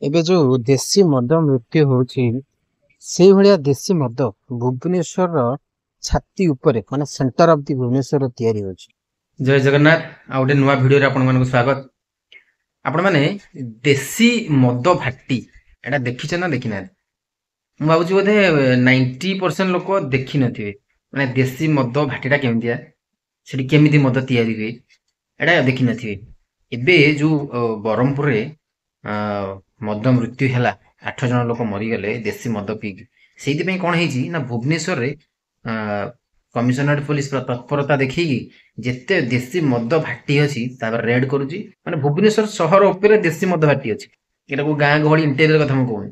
ଏବେ ଯୋଉ ଦେଶୀ ମଦ ମୃତ୍ୟୁ ହଉଛି ସେଇ ଭଳିଆ ଦେଶୀ ମଦ ଭୁବନେଶ୍ୱରର ଛାତି ଉପରେ ମାନେ ସେଣ୍ଟର ଅଫ ଦି ଭୁବନେଶ୍ୱର ତିଆରି ହଉଛି। ଜୟ ଜଗନ୍ନାଥ। ଆଉ ଗୋଟେ ନୂଆ ଭିଡ଼ିଓରେ ଆପଣମାନଙ୍କୁ ସ୍ୱାଗତ। ଆପଣମାନେ ଦେଶୀ ମଦ ଭାଟି ଏଟା ଦେଖିଛନ୍ତି ନା ଦେଖିନାହାନ୍ତି? ମୁଁ ଭାବୁଛି ବୋଧେ 90% ଲୋକ ଦେଖିନଥିବେ। ମାନେ ଦେଶୀ ମଦ ଭାଟିଟା କେମିତିଆ, ସେଠି କେମିତି ମଦ ତିଆରି ହୁଏ ଏଟା ଦେଖିନଥିବେ। ଏବେ ଯୋଉ ବ୍ରହ୍ମପୁରରେ ମଦ ମୃତ୍ୟୁ ହେଲା, 8 ଜଣ ଲୋକ ମରିଗଲେ ଦେଶୀ ମଦ ପିଇକି। ସେଇଥିପାଇଁ କ'ଣ ହେଇଛି ନା ଭୁବନେଶ୍ୱରରେ କମିଶନରେଟ୍ ପୋଲିସ ତତ୍ପରତା ଦେଖେଇକି ଯେତେ ଦେଶୀ ମଦ ଭାଟି ଅଛି ତାପରେ ରେଡ୍ କରୁଛି। ମାନେ ଭୁବନେଶ୍ୱର ସହର ଉପରେ ଦେଶୀ ମଦ ଭାଟି ଅଛି। ଏଟା କୋଉ ଗାଁ ଗହଳି ଇଣ୍ଟେରିୟର କଥା ମୁଁ କହୁନି,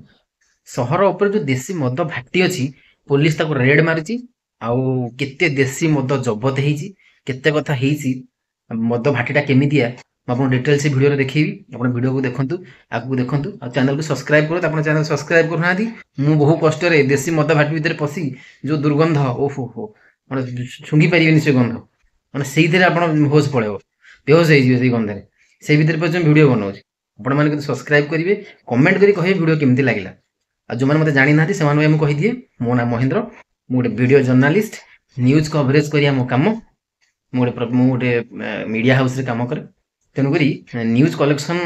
ସହର ଉପରେ ଯୋଉ ଦେଶୀ ମଦ ଭାଟି ଅଛି ପୋଲିସ ତାକୁ ରେଡ୍ ମାରିଛି। ଆଉ କେତେ ଦେଶୀ ମଦ ଜବତ ହେଇଛି, କେତେ କଥା ହେଇଛି। ମଦ ଭାଟିଟା କେମିତିଆ ମୁଁ ଆପଣଙ୍କୁ ଡିଟେଲ୍ସ ଭିଡ଼ିଓରେ ଦେଖେଇବି। ଆପଣ ଭିଡ଼ିଓକୁ ଦେଖନ୍ତୁ, ଆଗକୁ ଦେଖନ୍ତୁ, ଆଉ ଚ୍ୟାନେଲକୁ ସବସ୍କ୍ରାଇବ କରନ୍ତୁ। ଆପଣ ଚ୍ୟାନେଲ ସବସ୍କ୍ରାଇବ କରୁନାହାନ୍ତି, ମୁଁ ବହୁ କଷ୍ଟରେ ଦେଶୀ ମଦ ଭାଟି ଭିତରେ ପଶି ଯୋଉ ଦୁର୍ଗନ୍ଧ, ଓହୋ ହୋ, ମାନେ ଶୁଙ୍ଘି ପାରିବେନି ସେ ଗନ୍ଧ। ମାନେ ସେଇଥିରେ ଆପଣ ହୋସ୍ ପଳେଇବ, ବେହୋସ୍ ହେଇଯିବେ ସେଇ ଗନ୍ଧରେ। ସେଇ ଭିତରେ ପର୍ଯ୍ୟନ୍ତ ଭିଡ଼ିଓ ବନାଉଛି। ଆପଣମାନେ କିନ୍ତୁ ସବସ୍କ୍ରାଇବ କରିବେ, କମେଣ୍ଟ କରି କହିବେ ଭିଡ଼ିଓ କେମିତି ଲାଗିଲା। ଆଉ ଯେଉଁମାନେ ମୋତେ ଜାଣିନାହାନ୍ତି ସେମାନଙ୍କୁ ମୁଁ କହିଦିଏ, ମୋ ନାଁ ମହେନ୍ଦ୍ର, ମୁଁ ଗୋଟେ ଭିଡ଼ିଓ ଜର୍ଣ୍ଣାଲିଷ୍ଟ। ନ୍ୟୁଜ୍ କଭରେଜ କରିବା ମୋ କାମ। ମୁଁ ଗୋଟେ ମିଡ଼ିଆ ହାଉସ୍ରେ କାମ କରେ। ତେଣୁକରି ନ୍ୟୁଜ୍ କଲେକ୍ସନ୍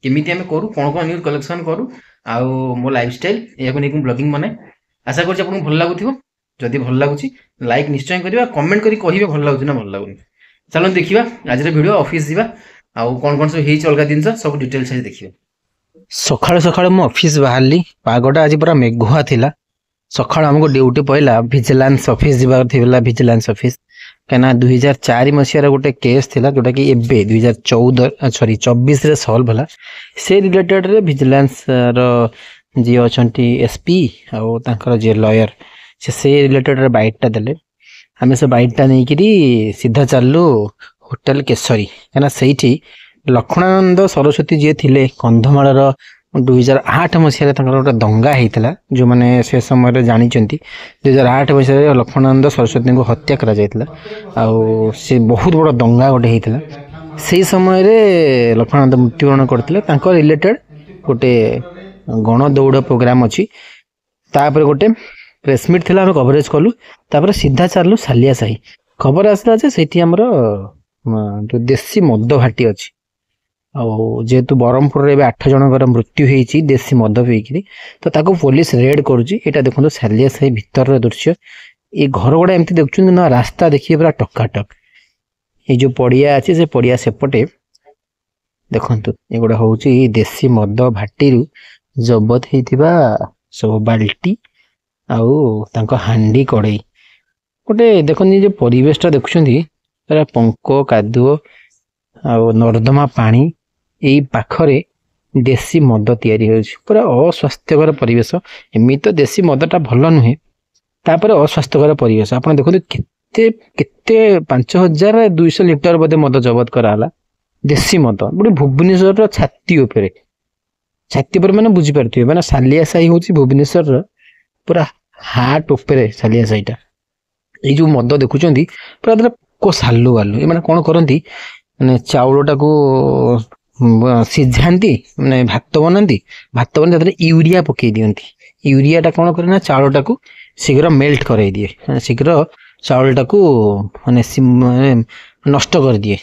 କେମିତି ଆମେ କରୁ, କ'ଣ କ'ଣ ନ୍ୟୁଜ୍ କଲେକ୍ସନ୍ କରୁ, ଆଉ ମୋ ଲାଇଫଷ୍ଟାଇଲ୍ ଏହାକୁ ନେଇକି ମୁଁ ବ୍ଲଗିଂ ବନାଏ। ଆଶା କରୁଛି ଆପଣଙ୍କୁ ଭଲ ଲାଗୁଥିବ। ଯଦି ଭଲ ଲାଗୁଛି ଲାଇକ୍ ନିଶ୍ଚୟ କରିବା, କମେଣ୍ଟ କରି କହିବେ ଭଲ ଲାଗୁଛି ନା ଭଲ ଲାଗୁନି। ଚାଲନ୍ତୁ ଦେଖିବା ଆଜିର ଭିଡ଼ିଓ। ଅଫିସ୍ ଯିବା, ଆଉ କ'ଣ କ'ଣ ସବୁ ହେଇଛି ଅଲଗା ଜିନିଷ ସବୁ ଡିଟେଲ୍ସ ଆଜି ଦେଖିବା। ସକାଳୁ ସକାଳୁ ମୁଁ ଅଫିସ ବାହାରିଲି, ପାଗଟା ଆଜି ପୁରା ମେଘୁଆ ଥିଲା। ସକାଳୁ ଆମକୁ ଡ୍ୟୁଟି ପଇଲା ଭିଜିଲାନ୍ସ ଅଫିସ ଯିବାର ଥିଲା। ଭିଜିଲାନ୍ସ ଅଫିସ କାହିଁକିନା 2004 ଗୋଟେ କେସ୍ ଥିଲା ଯୋଉଟା କି ଏବେ 2024ରେ ସଲ୍ଭ ହେଲା। ସେ ରିଲେଟେଡରେ ଭିଜିଲାନ୍ସ ର ଯିଏ ଅଛନ୍ତି ଏସପି ଆଉ ତାଙ୍କର ଯିଏ ଲୟର ସେ ରିଲେଟେଡରେ ବାଇଟଟା ଦେଲେ। ଆମେ ସେ ବାଇଟଟା ନେଇକିରି ସିଧା ଚାଲିଲୁ ହୋଟେଲ କେଶରୀ, କାହିଁକିନା ସେଇଠି ଲକ୍ଷ୍ମଣାନନ୍ଦ ସରସ୍ୱତୀ ଯିଏ ଥିଲେ କନ୍ଧମାଳର 2008 ମସିହାରେ ତାଙ୍କର ଗୋଟେ ଦଙ୍ଗା ହେଇଥିଲା। ଯେଉଁମାନେ ସେ ସମୟରେ ଜାଣିଛନ୍ତି 2008 ମସିହାରେ ଲକ୍ଷ୍ମଣାନନ୍ଦ ସରସ୍ୱତୀଙ୍କୁ ହତ୍ୟା କରାଯାଇଥିଲା। ଆଉ ସେ ବହୁତ ବଡ଼ ଦଙ୍ଗା ଗୋଟେ ହେଇଥିଲା। ସେଇ ସମୟରେ ଲକ୍ଷ୍ମଣାନନ୍ଦ ମୃତ୍ୟୁବରଣ କରିଥିଲେ। ତାଙ୍କ ରିଲେଟେଡ୍ ଗୋଟେ ଗଣଦୌଡ଼ ପ୍ରୋଗ୍ରାମ ଅଛି। ତାପରେ ଗୋଟେ ପ୍ରେସମିଟ୍ ଥିଲା, ଆମେ କଭରେଜ କଲୁ। ତାପରେ ସିଧା ଚାଲିଲୁ ସାଲିଆ ସାହି। ଖବର ଆସିଲା ଯେ ସେଇଠି ଆମର ଯୋଉ ଦେଶୀ ମଦ ଭାଟି ଅଛି। ଆଉ ଯେହେତୁ ବ୍ରହ୍ମପୁରରେ ଏବେ 8 ଜଣଙ୍କର ମୃତ୍ୟୁ ହେଇଛି ଦେଶୀ ମଦ ପିଇକିରି, ତ ତାକୁ ପୋଲିସ ରେଡ୍ କରୁଛି। ଏଇଟା ଦେଖନ୍ତୁ ସାଲିଆ ସାହି ଭିତରର ଦୃଶ୍ୟ। ଏଇ ଘର ଗୁଡ଼ା ଏମିତି ଦେଖୁଛନ୍ତି ନା, ରାସ୍ତା ଦେଖିବେ ପୁରା ଟକାଟକ। ଏଇ ଯୋଉ ପଡ଼ିଆ ଅଛି ସେ ପଡ଼ିଆ ସେପଟେ ଦେଖନ୍ତୁ, ଏଗୁଡ଼ା ହଉଛି ଦେଶୀ ମଦ ଭାଟିରୁ ଜବତ ହେଇଥିବା ସବୁ ବାଲ୍ଟି ଆଉ ତାଙ୍କ ହାଣ୍ଡି କଡ଼େଇ। ଗୋଟେ ଦେଖନ୍ତୁ ଯୋଉ ପରିବେଶଟା ଦେଖୁଛନ୍ତି, ପୁରା ପଙ୍କ କାଦୁଅ ଆଉ ନର୍ଦ୍ଦମା ପାଣି। ଏଇ ପାଖରେ ଦେଶୀ ମଦ ତିଆରି ହେଉଛି। ପୁରା ଅସ୍ୱାସ୍ଥ୍ୟକର ପରିବେଶ। ଏମିତି ତ ଦେଶୀ ମଦଟା ଭଲ ନୁହେଁ, ତାପରେ ଅସ୍ୱାସ୍ଥ୍ୟକର ପରିବେଶ। ଆପଣ ଦେଖନ୍ତୁ କେତେ କେତେ 5200 ଲିଟର ବୋଧେ ମଦ ଜବତ କରାହେଲା। ଦେଶୀ ମଦ ଗୋଟେ ଭୁବନେଶ୍ୱରର ଛାତି ଉପରେ ମାନେ ବୁଝିପାରୁଥିବେ, ମାନେ ସାଲିଆ ସାହି ହେଉଛି ଭୁବନେଶ୍ୱରର ପୁରା ହାର୍ଟ ଉପରେ ସାଲିଆ ସାହିଟା। ଏଇ ଯୋଉ ମଦ ଦେଖୁଛନ୍ତି ପୁରା ସାଲୁ ବାଲୁ। ଏମାନେ କ'ଣ କରନ୍ତି, ମାନେ ଚାଉଳଟାକୁ ସିଝାନ୍ତି, ମାନେ ଭାତ ବନାନ୍ତି। ଭାତ ବନାଇ ତାଦେହରେ ୟୁରିଆ ପକେଇ ଦିଅନ୍ତି। ୟୁରିଆଟା କ'ଣ କରେ ନା ଚାଉଳଟାକୁ ଶୀଘ୍ର ମେଲ୍ଟ କରାଇ ଦିଏ, ମାନେ ଶୀଘ୍ର ଚାଉଳଟାକୁ ମାନେ ନଷ୍ଟ କରିଦିଏ।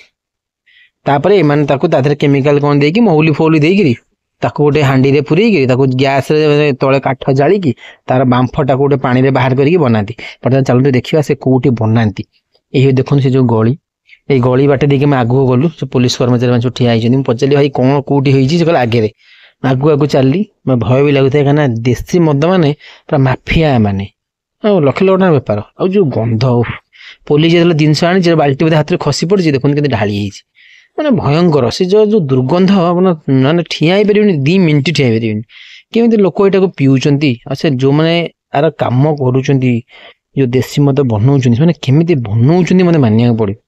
ତାପରେ ଏମାନେ ତାକୁ ତା ଦେହରେ କେମିକାଲ କ'ଣ ଦେଇକି ମହୁଲି ଫଉଲି ଦେଇକିରି ତାକୁ ଗୋଟେ ହାଣ୍ଡିରେ ପୁରେଇକି ତାକୁ ଗ୍ୟାସରେ ତଳେ କାଠ ଜାଳିକି ତାର ବାମ୍ଫଟାକୁ ଗୋଟେ ପାଣିରେ ବାହାର କରିକି ବନାନ୍ତି। ବର୍ତ୍ତମାନ ଚାଲନ୍ତୁ ଦେଖିବା ସେ କୋଉଠି ବନାନ୍ତି। ଏଇ ଦେଖନ୍ତୁ ସେ ଯୋଉ ଗଳି, ଏଇ ଗଳି ବାଟେ ଦେଇକି ଆମେ ଆଗକୁ ଗଲୁ। ସେ ପୋଲିସ କର୍ମଚାରୀ ମାନେ ସବୁ ଠିଆ ହେଇଛନ୍ତି। ମୁଁ ପଚାରିଲି ଭାଇ କ'ଣ କୋଉଠି ହେଇଛି? ସେ କହିଲେ ଆଗରେ। ଆଗକୁ ଚାଲିଲି, ଭୟ ବି ଲାଗୁଥାଏ, କାହିଁକିନା ଦେଶୀ ମଦ ମାନେ ପୁରା ମାଫିଆ ମାନେ, ଆଉ ଲକ୍ଷ ଲକ୍ଷ ଟଙ୍କା ବେପାର। ଆଉ ଯୋଉ ଗନ୍ଧ, ପୋଲିସ ଯେତେବେଳେ ଜିନିଷ ଆଣିଛି ବାଲ୍ଟି ବୋଧେ ହାତରେ ଖସି ପଡିଛି, ଦେଖନ୍ତୁ କେମିତି ଢାଳି ହେଇଛି। ମାନେ ଭୟଙ୍କର ସେ ଯୋଉ ଦୁର୍ଗନ୍ଧ, ମାନେ ଠିଆ ହେଇପାରିବେନି, 2 ମିନିଟ୍ ଠିଆ ହେଇପାରିବେନି। କେମିତି ଲୋକ ଏଇଟାକୁ ପିଉଛନ୍ତି? ଆଉ ସେ ଯୋଉମାନେ ଆର କାମ କରୁଛନ୍ତି, ଯୋଉ ଦେଶୀ ମଦ ବନଉଛନ୍ତି, ସେମାନେ କେମିତି ବନଉଛନ୍ତି ମତେ ମାନିବାକୁ ପଡିବ।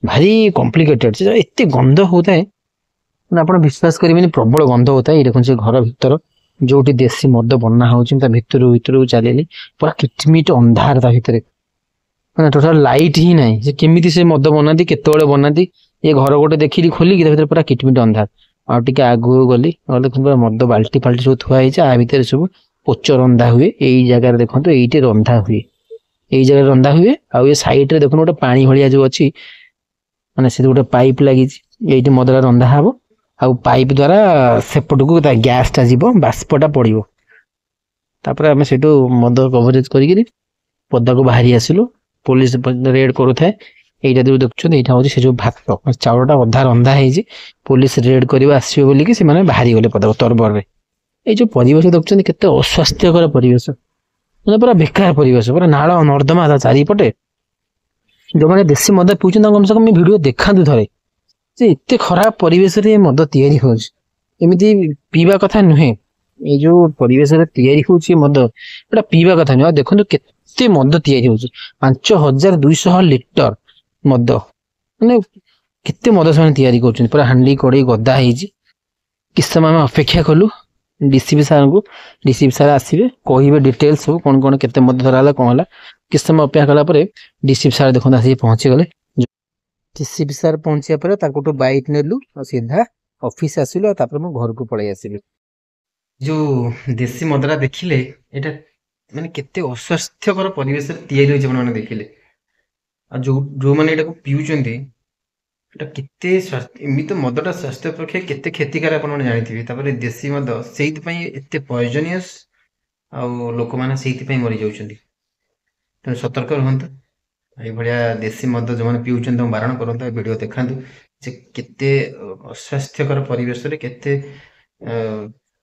ଭାରି କମ୍ପ୍ଲିକେଟେଡ। ସେ ଏତେ ଗନ୍ଧ ହଉଥାଏ, ମାନେ ଆପଣ ବିଶ୍ୱାସ କରିବେନି, ପ୍ରବଳ ଗନ୍ଧ ହଉଥାଏ। ଏଇ ଦେଖନ୍ତୁ ସେ ଘର ଭିତର ଯୋଉଠି ଦେଶୀ ମଦ ବନା ହଉଛି, ତା ଭିତରକୁ ଚାଲିଲି, ପୁରା କିଟମିଟ ଅନ୍ଧାର ତା ଭିତରେ, ମାନେ ଟୋଟାଲ ଲାଇଟ୍ ହିଁ ନାହିଁ। ସେ କେମିତି ସେ ମଦ ବନାନ୍ତି, କେତେବେଳେ ବନାନ୍ତି? ଏ ଘର ଗୋଟେ ଦେଖିଲି ଖୋଲିକି, ତା ଭିତରେ ପୁରା କିଟମିଟ ଅନ୍ଧାର। ଆଉ ଟିକେ ଆଗକୁ ଗଲି ଗଲେ ଦେଖନ୍ତୁ ମଦ ବାଲ୍ଟି ଫାଲ୍ଟି ସବୁ ଥୁଆ ହେଇଛି। ଆ ଭିତରେ ସବୁ ପୋଚ ରନ୍ଧା ହୁଏ। ଏଇ ଜାଗାରେ ଦେଖନ୍ତୁ ଏଇଠି ରନ୍ଧା ହୁଏ, ଏଇ ଜାଗାରେ ରନ୍ଧା ହୁଏ। ଆଉ ଏ ସାଇଡରେ ଦେଖନ୍ତୁ ଗୋଟେ ପାଣି ଭଳିଆ ଯୋଉ ଅଛି, ମାନେ ସେ ଗୋଟେ ପାଇପ୍ ଲାଗିଛି, ଏଇଠି ମଦଟା ରନ୍ଧା ହବ। ଆଉ ପାଇପ୍ ଦ୍ୱାରା ସେପଟକୁ ତା ଗ୍ୟାସଟା ଯିବ, ବାଷ୍ପଟା ପଡ଼ିବ। ତାପରେ ଆମେ ସେଇଠୁ ମଦ କଭରେଜ କରିକିରି ପଦାକୁ ବାହାରି ଆସିଲୁ। ପୋଲିସ ରେଡ୍ କରୁଥାଏ। এইটা ଯୋଉ ଦେଖୁଛନ୍ତି ଏଇଟା ହଉଛି ସେ ଯୋଉ ଭାତ, ଚାଉଳଟା ଅଧା ରନ୍ଧା ହେଇଛି। ପୋଲିସ ରେଡ୍ କରିବା ଆସିବେ ବୋଲିକି ସେମାନେ ବାହାରି ଗଲେ ପଦାକୁ ତରବରରେ। ଏଇ ଯୋଉ ପରିବେଶ ଦେଖୁଛନ୍ତି କେତେ ଅସ୍ୱାସ୍ଥ୍ୟକର ପରିବେଶ, ମାନେ ପୁରା ବେକାର ପରିବେଶ, ପୁରା ନାଳ ନର୍ଦ୍ଦମା ତା ଚାରିପଟେ। ଯୋଉମାନେ ଦେଶୀ ମଦ ପିଉଛନ୍ତି ତାଙ୍କୁ କମସେ କମ ଭିଡିଓ ଦେଖାନ୍ତୁ ଥରେ, ଯେ ଏତେ ଖରାପ ପରିବେଶରେ ମଦ ତିଆରି ହଉଛି। ଏମିତି ପିଇବା କଥା ନୁହେଁ। ଏଇ ଯୋଉ ପରିବେଶରେ ତିଆରି ହଉଛି ମଦ, ଏଟା ପିଇବା କଥା ନୁହେଁ। ଆଉ ଦେଖନ୍ତୁ କେତେ ମଦ ତିଆରି ହଉଛି, 5200 ଲିଟର ମଦ, ମାନେ କେତେ ମଦ ସେମାନେ ତିଆରି କରୁଛନ୍ତି। ପୁରା ହାଣ୍ଡି କଡେଇ ଗଦା ହେଇଛି। କିଛି ସମୟ ଆମେ ଅପେକ୍ଷା କଲୁ ଡିସିପି ସାର୍ଙ୍କୁ। ଡିସିପି ସାର୍ ଆସିବେ, କହିବେ ଡିଟେଲ୍ସ ସବୁ, କଣ କଣ କେତେ ମଦ ଧରା ହେଲା କଣ ହେଲା। କିଛି ସମୟ ଅପେକ୍ଷା କଲା ପରେ ଡିସିପି ସାର୍ ଦେଖନ୍ତୁ ଆସିକି ପହଞ୍ଚିଗଲେ। ଡିସିପି ସାର୍ ପହଞ୍ଚିବା ପରେ ତାଙ୍କଠୁ ବାଇକ୍ ନେଲୁ ଆଉ ସିଧା ଅଫିସ ଆସିଲୁ। ଆଉ ତାପରେ ମୁଁ ଘରକୁ ପଳେଇ ଆସିଲି। ଯୋଉ ଦେଶୀ ମଦଟା ଦେଖିଲେ, ଏଇଟା ମାନେ କେତେ ଅସ୍ୱାସ୍ଥ୍ୟକର ପରିବେଶରେ ତିଆରି ହୋଇଛି ଆପଣମାନେ ଦେଖିଲେ। ଆଉ ଯୋଉମାନେ ଏଇଟାକୁ ପିଉଛନ୍ତି, ଏଇଟା କେତେ ଏମିତି ମଦଟା ସ୍ୱାସ୍ଥ୍ୟ ପକ୍ଷେ କେତେ କ୍ଷତିକାରକ ଆପଣମାନେ ଜାଣିଥିବେ। ତାପରେ ଦେଶୀ ମଦ ସେଇଥିପାଇଁ ଏତେ ପଏଜନିୟସ୍, ଆଉ ଲୋକମାନେ ସେଇଥିପାଇଁ ମରିଯାଉଛନ୍ତି। ତେଣୁ ସତର୍କ ରୁହନ୍ତୁ। ଏଇଭଳିଆ ଦେଶୀ ମଦ ଯୋଉମାନେ ପିଉଛନ୍ତି ତାଙ୍କୁ ବାରଣ କରନ୍ତୁ। ଏ ଭିଡ଼ିଓ ଦେଖାନ୍ତୁ ଯେ କେତେ ଅସ୍ୱାସ୍ଥ୍ୟକର ପରିବେଶରେ କେତେ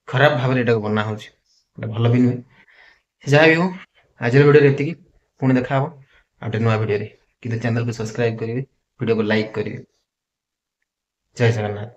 ଖରାପ ଭାବରେ ଏଟାକୁ ବନା ହେଉଛି। ଏଟା ଭଲ ବି ନୁହେଁ। ଯାହା ବି ହଉ, ଆଜିର ଭିଡ଼ିଓରେ ଏତିକି। ପୁଣି ଦେଖା ହବ ଆଉ ଗୋଟେ ନୂଆ ଭିଡ଼ିଓରେ। କିନ୍ତୁ ଚ୍ୟାନେଲକୁ ସବସ୍କ୍ରାଇବ କରିବେ, ଭିଡ଼ିଓକୁ ଲାଇକ୍ କରିବେ। ଜୟ ଜଗନ୍ନାଥ।